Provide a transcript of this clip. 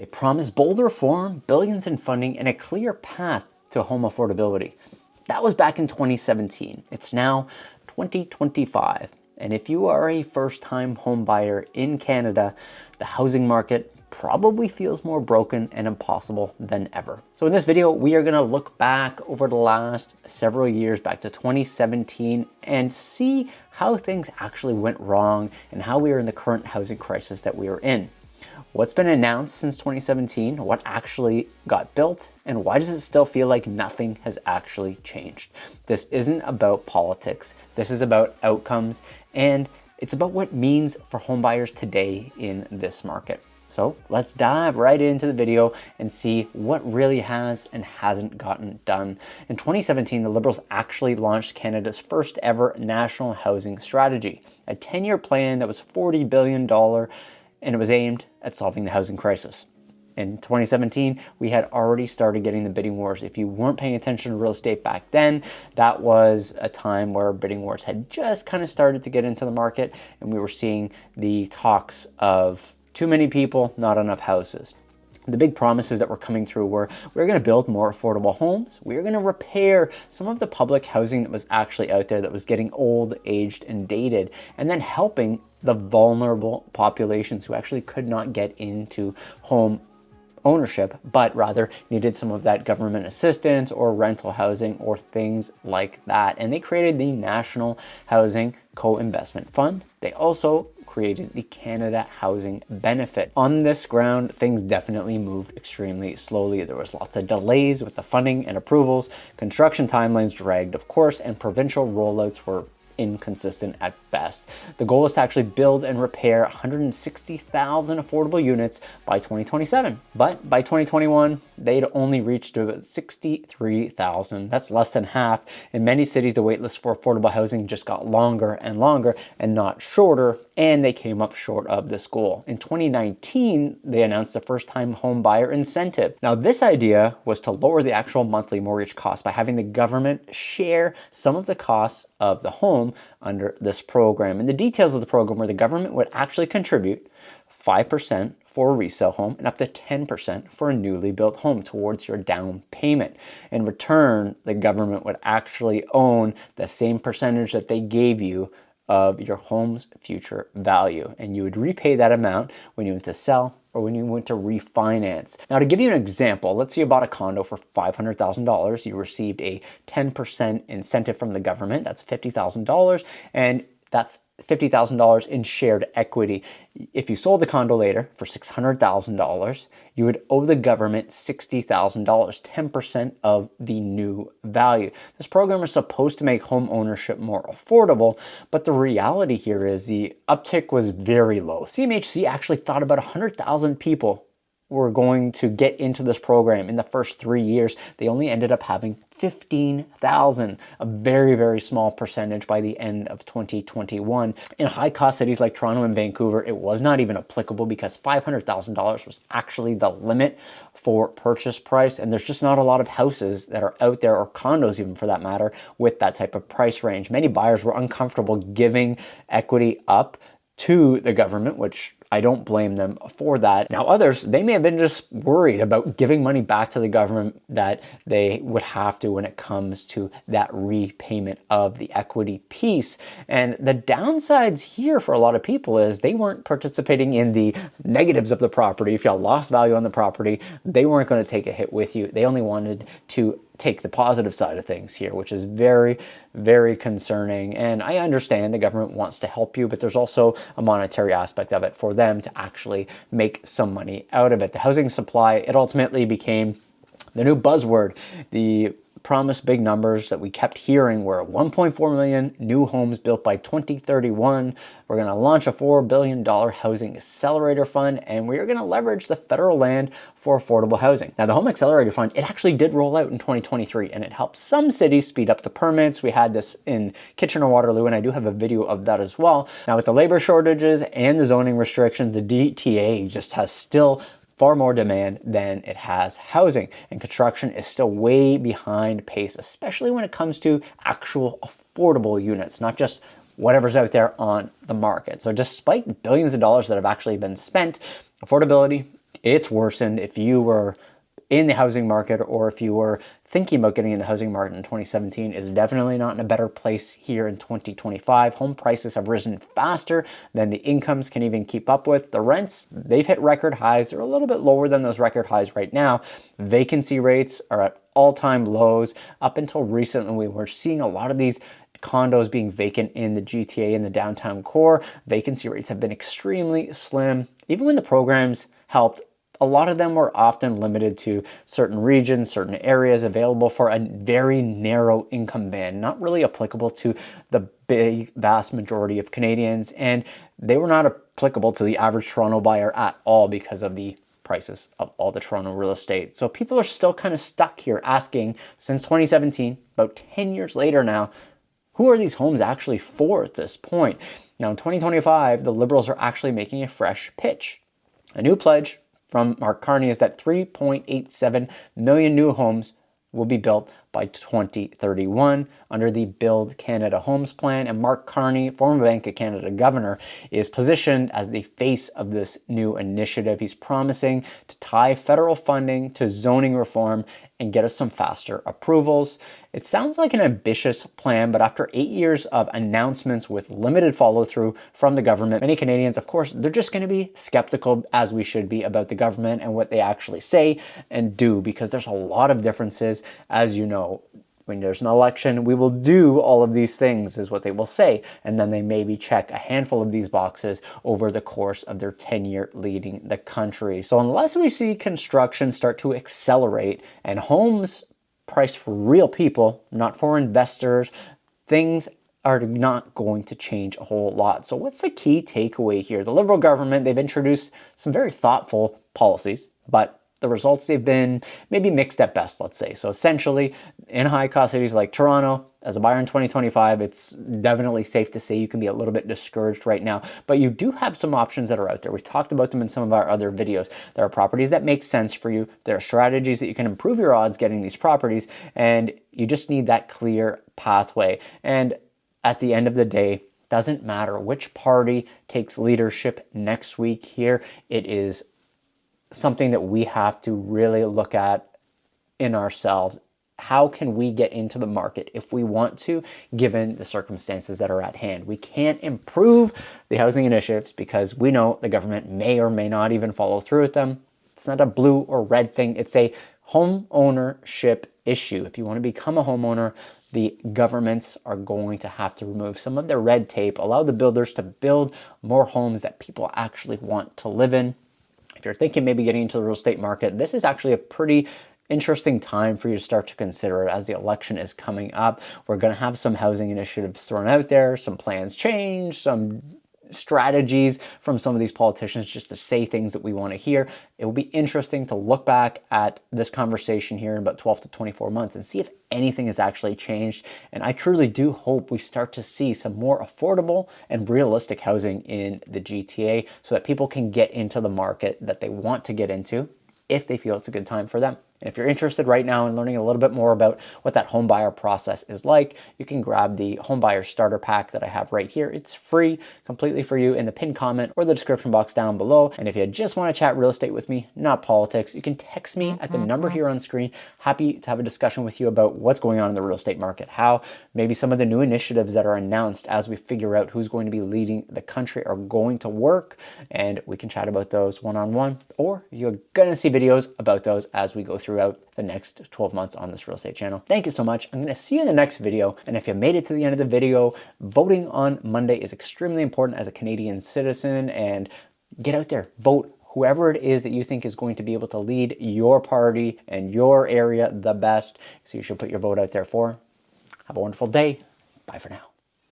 They promised bold reform, billions in funding, and a clear path to home affordability. That was back in 2017. It's now 2025. And if you are a first-time home buyer in Canada, the housing market probably feels more broken and impossible than ever. So in this video, we are going to look back over the last several years, back to 2017, and see how things actually went wrong and how we are in the current housing crisis that we are in. What's been announced since 2017, what actually got built, and why does it still feel like nothing has actually changed? This isn't about politics. This is about outcomes, and it's about what it means for homebuyers today in this market. So let's dive right into the video and see what really has and hasn't gotten done. In 2017, the Liberals actually launched Canada's first ever national housing strategy, a 10-year plan that was $40 billion, and it was aimed at solving the housing crisis. In 2017, we had already started getting the bidding wars. If you weren't paying attention to real estate back then, that was a time where bidding wars had just kind of started to get into the market, and we were seeing the talks of too many people, not enough houses. The big promises that were coming through were we're going to build more affordable homes. We're going to repair some of the public housing that was actually out there that was getting old, aged, and dated, and then helping the vulnerable populations who actually could not get into home ownership, but rather needed some of that government assistance or rental housing or things like that. And they created the National Housing Co-Investment Fund. They also created the Canada Housing Benefit. On this ground, things definitely moved extremely slowly. There was lots of delays with the funding and approvals. Construction timelines dragged, of course, and provincial rollouts were inconsistent at best. The goal was to actually build and repair 160,000 affordable units by 2027. But by 2021, they'd only reached about 63,000. That's less than half. In many cities, the waitlist for affordable housing just got longer and longer and not shorter, and they came up short of this goal. In 2019, they announced the first-time home buyer incentive. Now, this idea was to lower the actual monthly mortgage cost by having the government share some of the costs of the home under this program. And the details of the program were the government would actually contribute 5% for a resale home and up to 10% for a newly built home towards your down payment. In return, the government would actually own the same percentage that they gave you of your home's future value, and you would repay that amount when you went to sell or when you went to refinance. Now, to give you an example, let's say you bought a condo for $500,000. You received a 10% incentive from the government. That's $50,000, and that's $50,000 in shared equity. If you sold the condo later for $600,000, you would owe the government $60,000, 10% of the new value. This program is supposed to make home ownership more affordable, but the reality here is the uptick was very low. CMHC actually thought about 100,000 people were going to get into this program in the first 3 years. They only ended up having 15,000, a very, very small percentage by the end of 2021. In high-cost cities like Toronto and Vancouver, it was not even applicable because $500,000 was actually the limit for purchase price, and there's just not a lot of houses that are out there, or condos even for that matter, with that type of price range. Many buyers were uncomfortable giving equity up to the government, which I don't blame them for that. Now, others, they may have been just worried about giving money back to the government that they would have to when it comes to that repayment of the equity piece. And the downsides here for a lot of people is they weren't participating in the negatives of the property. If y'all lost value on the property, they weren't going to take a hit with you. They only wanted to take the positive side of things here, which is very, very concerning. And I understand the government wants to help you, but there's also a monetary aspect of it for them to actually make some money out of it. The housing supply, it ultimately became the new buzzword. The promised big numbers that we kept hearing were 1.4 million new homes built by 2031. We're going to launch a $4 billion housing accelerator fund, and we are going to leverage the federal land for affordable housing. Now, the Home Accelerator Fund, it actually did roll out in 2023, and it helped some cities speed up the permits. We had this in Kitchener-Waterloo, and I do have a video of that as well. Now, with the labor shortages and the zoning restrictions, the DTA just has still far more demand than it has housing, and construction is still way behind pace, especially when it comes to actual affordable units, not just whatever's out there on the market. So despite billions of dollars that have actually been spent, affordability it's worsened. If you were in the housing market, or if you were thinking about getting in the housing market in 2017, is definitely not in a better place here in 2025. Home prices have risen faster than the incomes can even keep up with. The rents, they've hit record highs. They're a little bit lower than those record highs right now. Vacancy rates are at all-time lows. Up until recently, we were seeing a lot of these condos being vacant in the GTA in the downtown core. Vacancy rates have been extremely slim. Even when the programs helped, a lot of them were often limited to certain regions, certain areas, available for a very narrow income band, not really applicable to the big, vast majority of Canadians. And they were not applicable to the average Toronto buyer at all because of the prices of all the Toronto real estate. So people are still kind of stuck here asking, since 2017, about 10 years later now, who are these homes actually for at this point? Now in 2025, the Liberals are actually making a fresh pitch. A new pledge from Mark Carney is that 3.87 million new homes will be built by 2031 under the Build Canada Homes Plan. And Mark Carney, former Bank of Canada governor, is positioned as the face of this new initiative. He's promising to tie federal funding to zoning reform and get us some faster approvals. It sounds like an ambitious plan, but after 8 years of announcements with limited follow-through from the government, many Canadians, of course, they're just going to be skeptical, as we should be, about the government and what they actually say and do, because there's a lot of differences. As you know, when there's an election, we will do all of these things, is what they will say, and then they maybe check a handful of these boxes over the course of their tenure leading the country. So unless we see construction start to accelerate and homes priced for real people, not for investors, things are not going to change a whole lot. So what's the key takeaway here? The Liberal government, they've introduced some very thoughtful policies, but the results, they've been maybe mixed at best, let's say. So essentially, in high-cost cities like Toronto, as a buyer in 2025, it's definitely safe to say you can be a little bit discouraged right now. But you do have some options that are out there. We've talked about them in some of our other videos. There are properties that make sense for you. There are strategies that you can improve your odds getting these properties, and you just need that clear pathway. And at the end of the day, doesn't matter which party takes leadership next week here. It is something that we have to really look at in ourselves. How can we get into the market if we want to, given the circumstances that are at hand? We can't improve the housing initiatives because we know the government may or may not even follow through with them. It's not a blue or red thing. It's a home ownership issue. If you want to become a homeowner, the governments are going to have to remove some of their red tape, allow the builders to build more homes that people actually want to live in. If you're thinking maybe getting into the real estate market, this is actually a pretty interesting time for you to start to consider as the election is coming up. We're going to have some housing initiatives thrown out there, some plans change, some strategies from some of these politicians just to say things that we want to hear. It will be interesting to look back at this conversation here in about 12 to 24 months and see if anything has actually changed. And I truly do hope we start to see some more affordable and realistic housing in the GTA so that people can get into the market that they want to get into if they feel it's a good time for them. And if you're interested right now in learning a little bit more about what that home buyer process is like, you can grab the home buyer starter pack that I have right here. It's free, completely for you, in the pinned comment or the description box down below. And if you just want to chat real estate with me, not politics, you can text me at the number here on screen. Happy to have a discussion with you about what's going on in the real estate market, how maybe some of the new initiatives that are announced as we figure out who's going to be leading the country are going to work. And we can chat about those one-on-one, or you're going to see videos about those as we go throughout the next 12 months on this real estate channel. Thank you so much. I'm going to see you in the next video. And if you made it to the end of the video, voting on Monday is extremely important as a Canadian citizen. And get out there, vote whoever it is that you think is going to be able to lead your party and your area the best. So you should put your vote out there for. Have a wonderful day. Bye for now.